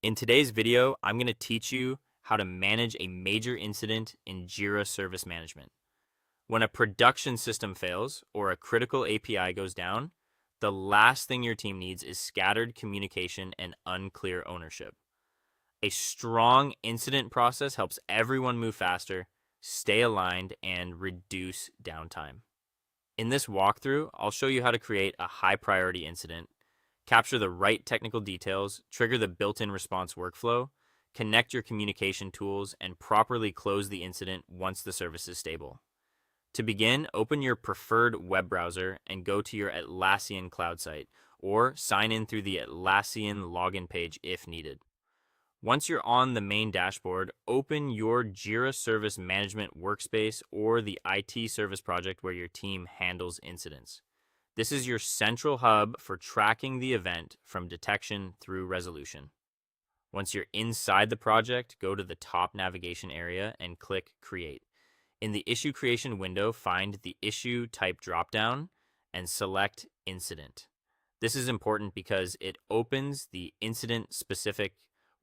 In today's video, I'm going to teach you how to manage a major incident in Jira Service Management. When a production system fails or a critical API goes down, the last thing your team needs is scattered communication and unclear ownership. A strong incident process helps everyone move faster, stay aligned, and reduce downtime. In this walkthrough, I'll show you how to create a high priority incident, capture the right technical details, trigger the built-in response workflow, connect your communication tools, and properly close the incident once the service is stable. To begin, open your preferred web browser and go to your Atlassian cloud site, or sign in through the Atlassian login page if needed. Once you're on the main dashboard, open your Jira Service Management workspace or the IT service project where your team handles incidents. This is your central hub for tracking the event from detection through resolution. Once you're inside the project, go to the top navigation area and click Create. In the issue creation window, find the issue type dropdown and select Incident. This is important because it opens the incident-specific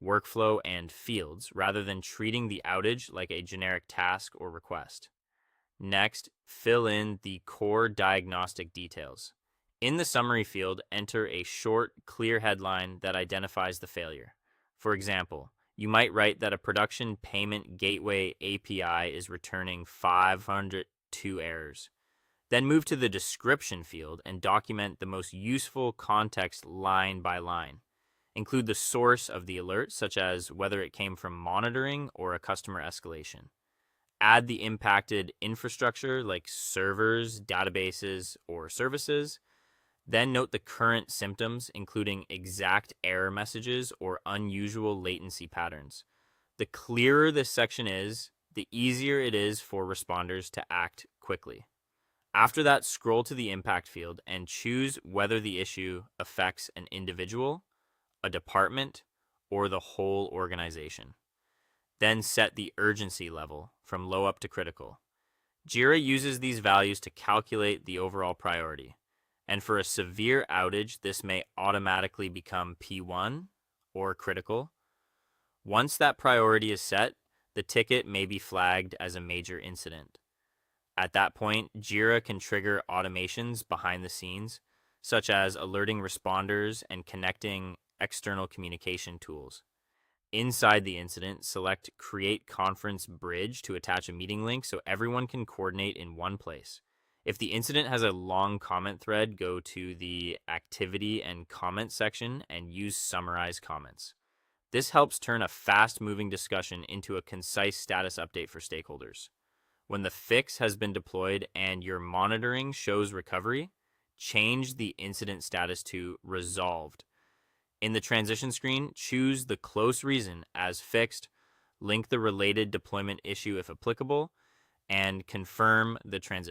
workflow and fields rather than treating the outage like a generic task or request. Next, fill in the core diagnostic details. In the summary field, enter a short, clear headline that identifies the failure. For example, you might write that a production payment gateway API is returning 502 errors. Then move to the description field and document the most useful context line by line. Include the source of the alert, such as whether it came from monitoring or a customer escalation. Add the impacted infrastructure like servers, databases, or services. Then note the current symptoms, including exact error messages or unusual latency patterns. The clearer this section is, the easier it is for responders to act quickly. After that, scroll to the impact field and choose whether the issue affects an individual, a department, or the whole organization. Then set the urgency level from low up to critical. Jira uses these values to calculate the overall priority. And for a severe outage, this may automatically become P1 or critical. Once that priority is set, the ticket may be flagged as a major incident. At that point, Jira can trigger automations behind the scenes, such as alerting responders and connecting external communication tools. Inside the incident, select Create Conference Bridge to attach a meeting link so everyone can coordinate in one place. If the incident has a long comment thread, go to the Activity and Comment section and use Summarize Comments. This helps turn a fast-moving discussion into a concise status update for stakeholders. When the fix has been deployed and your monitoring shows recovery, change the incident status to Resolved. In the transition screen, choose the close reason as fixed, link the related deployment issue if applicable, and confirm the transition.